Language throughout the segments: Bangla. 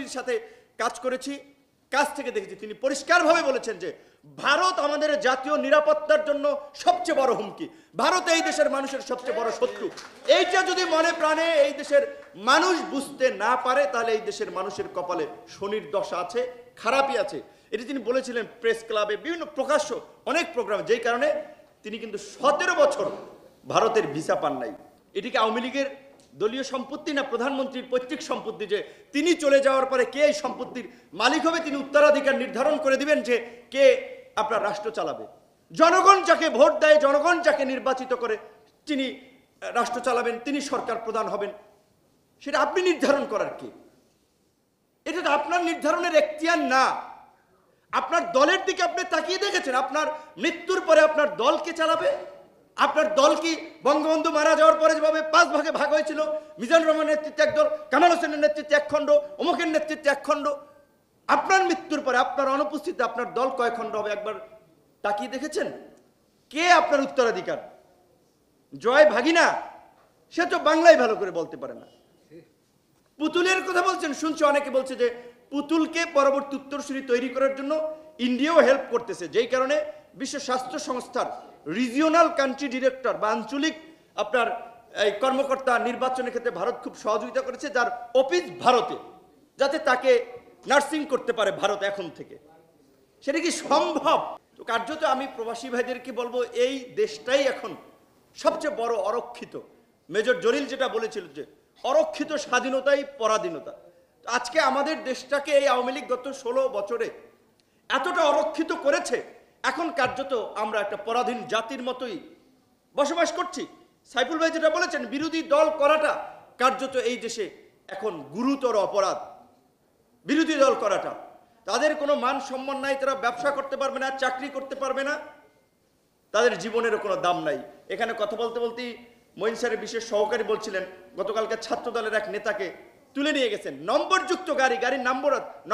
প্রধানমন্ত্রীর সাথে কাজ করেছি, কাছ থেকে দেখেছি, তিনি পরিষ্কারভাবে বলেছেন যে ভারত আমাদের জাতীয় নিরাপত্তার জন্য সবচেয়ে বড় হুমকি, ভারত এই দেশের মানুষের সবচেয়ে বড় শত্রু। এইটা যদি মনে প্রাণে এই দেশের মানুষ বুঝতে না পারে, তাহলে এই দেশের মানুষের কপালে শনির দশা আছে, খারাপই আছে। এটি তিনি বলেছিলেন প্রেস ক্লাবে, বিভিন্ন প্রকাশ্য অনেক প্রোগ্রামে, যেই কারণে তিনি কিন্তু 17 বছর ভারতের ভিসা পান নাই। এটিকে আওয়ামী লীগের দলীয় সম্পত্তি না প্রধানমন্ত্রীর পৈতৃক সম্পত্তি, যে তিনি চলে যাওয়ার পরে কে এই সম্পত্তির মালিক হবে, তিনি উত্তরাধিকার নির্ধারণ করে দিবেন যে কে আপনার রাষ্ট্র চালাবে। জনগণ যাকে ভোট দেয়, জনগণ যাকে নির্বাচিত করে তিনি রাষ্ট্র চালাবেন, তিনি সরকার প্রধান হবেন, সেটা আপনি নির্ধারণ করার কি? এটা তো আপনার নির্ধারণের এখতিয়ার না। আপনার দলের দিকে আপনি তাকিয়ে দেখেছেন আপনার মৃত্যুর পরে আপনার দল কে চালাবে? আপনার দল কি বঙ্গবন্ধু মারা যাওয়ার পরে যেভাবে 5 ভাগে ভাগ হয়েছিল, মিজানুর রহমানের নেতৃত্বে একদল, কামাল হোসেনের নেতৃত্বে এক খণ্ড, অমুকের নেতৃত্বে এক খণ্ড, আপনার মৃত্যুর পরে আপনার অনুপস্থিতিতে আপনার দল কয় খণ্ড হবে একবার তাকিয়ে দেখেছেন? কে আপনার উত্তরাধিকার? জয় ভাগিনা সে তো বাংলায় ভালো করে বলতে পারে না। পুতুলের কথা বলছেন, শুনছি অনেকে বলছে যে পুতুলকে পরবর্তী উত্তরসূরি তৈরি করার জন্য ইন্ডিয়াও হেল্প করতেছে, যেই কারণে বিশ্ব স্বাস্থ্য সংস্থার রিজিওনাল কান্ট্রি ডিরেক্টর বা আঞ্চলিক আপনার এই কর্মকর্তা নির্বাচনের ক্ষেত্রে ভারত খুব সহযোগিতা করেছে, যার অফিস ভারতে, যাতে তাকে নার্সিং করতে পারে ভারত এখন থেকে। সেটা কি সম্ভব? তো কার্যত আমি প্রবাসী ভাইদেরকে বলবো, এই দেশটাই এখন সবচেয়ে বড় অরক্ষিত। মেজর জলিল যেটা বলেছিল যে অরক্ষিত স্বাধীনতাই পরাধীনতা। আজকে আমাদের দেশটাকে এই আওয়ামী লীগ গত 16 বছরে এতটা অরক্ষিত করেছে, এখন কার্যত আমরা একটা পরাধীন জাতির মতোই বসবাস করছি। সাইফুল ভাই যেটা বলেছেন, বিরোধী দল করাটা কার্যত এই দেশে এখন গুরুতর অপরাধ। বিরোধী দল করাটা, তাদের কোনো মান সম্মান নাই, তারা ব্যবসা করতে পারবে না, চাকরি করতে পারবে না, তাদের জীবনেরও কোনো দাম নাই। এখানে কথা বলতে বলতেই মঈন স্যারের বিশেষ সহকারী বলছিলেন, গতকালকে ছাত্র দলের এক নেতাকে তুলে নিয়ে গেছেন, নম্বরযুক্ত গাড়ি, গাড়ির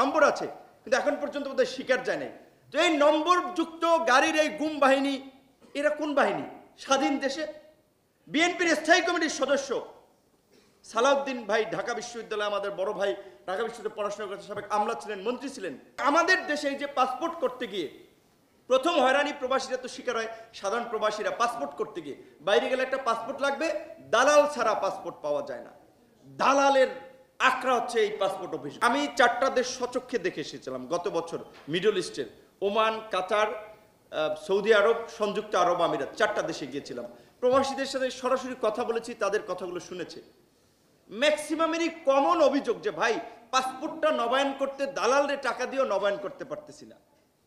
নম্বর আছে, কিন্তু এখন পর্যন্ত বোধহয় শিকার যায় নাই। তো এই নম্বরযুক্ত গাড়ির এই গুম বাহিনী, এরা কোন বাহিনী? স্বাধীন দেশে বিএনপির স্থায়ী কমিটির সদস্য সালাউদ্দিন ভাই ঢাকা বিশ্ববিদ্যালয়ে, আমাদের বড় ভাই, ঢাকা বিশ্ববিদ্যালয়ে পড়াশোনা করতে, সাবেক আমলা ছিলেন, মন্ত্রী ছিলেন। আমাদের দেশে এই যে পাসপোর্ট করতে গিয়ে প্রথম হয়রানি প্রবাসীরা তো শিকার হয়, সাধারণ প্রবাসীরা পাসপোর্ট করতে গিয়ে বাইরে গেলে একটা পাসপোর্ট লাগবে, দালাল ছাড়া পাসপোর্ট পাওয়া যায় না। দালালের আখড়া হচ্ছে এই পাসপোর্ট অফিস। আমি 4টা দেশ স্বচক্ষে দেখে এসেছিলাম গত বছর, মিডল ইস্টের ওমান, কাতার, সৌদি আরব, সংযুক্ত আরব আমিরাত, 4টা দেশে গিয়েছিলাম। প্রবাসীদের সাথে সরাসরি কথা বলেছি, তাদের কথাগুলো শুনেছে। ম্যাক্সিমামেরই কমন অভিযোগ যে ভাই পাসপোর্টটা নবায়ন করতে দালালরে টাকা দিয়েও নবায়ন করতে পারতেছি না।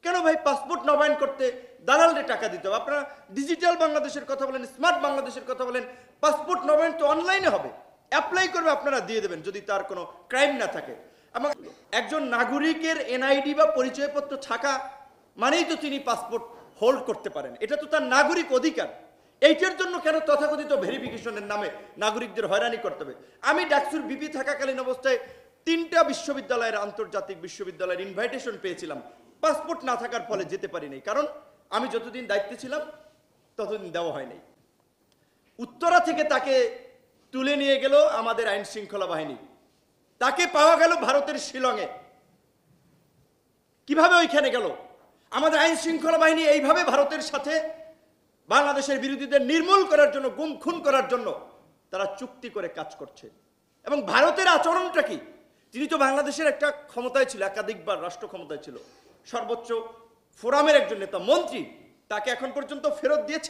কেন ভাই পাসপোর্ট নবায়ন করতে দালালরে টাকা দিতে হবে? আপনারা ডিজিটাল বাংলাদেশের কথা বলেন, স্মার্ট বাংলাদেশের কথা বলেন, পাসপোর্ট নবায়ন তো অনলাইনে হবে, অ্যাপ্লাই করবে, আপনারা দিয়ে দেবেন যদি তার কোনো ক্রাইম না থাকে। এবং একজন নাগরিকের এনআইডি বা পরিচয়পত্র থাকা মানেই তো তিনি পাসপোর্ট হোল্ড করতে পারেন, এটা তো তার নাগরিক অধিকার। এইটার জন্য কেন তথাকথিত ভেরিফিকেশনের নামে নাগরিকদের হয়রানি করতে হবে? আমি ডাকসুর বিপি থাকাকালীন অবস্থায় 3টা বিশ্ববিদ্যালয়ের, আন্তর্জাতিক বিশ্ববিদ্যালয়ের ইনভাইটেশন পেয়েছিলাম, পাসপোর্ট না থাকার ফলে যেতে পারি নাই, কারণ আমি যতদিন দায়িত্বে ছিলাম ততদিন দেওয়া হয় নাই। উত্তরা থেকে তাকে তুলে নিয়ে গেল আমাদের আইন শৃঙ্খলা বাহিনী, তাকে পাওয়া গেল ভারতের শিলংয়ে। কিভাবে ওইখানে গেল? আমাদের আইন শৃঙ্খলা বাহিনী এইভাবে ভারতের সাথে বাংলাদেশের বিরোধীদের নির্মূল করার জন্য, গুম খুন করার জন্য তারা চুক্তি করে কাজ করছে। এবং ভারতের আচরণটা কি? তিনি তো বাংলাদেশের একটা ক্ষমতায় ছিল, একাধিকবার রাষ্ট্র ক্ষমতায় ছিল, সর্বোচ্চ ফোরামের একজন নেতা, মন্ত্রী, তাকে এখন পর্যন্ত ফেরত দিয়েছে।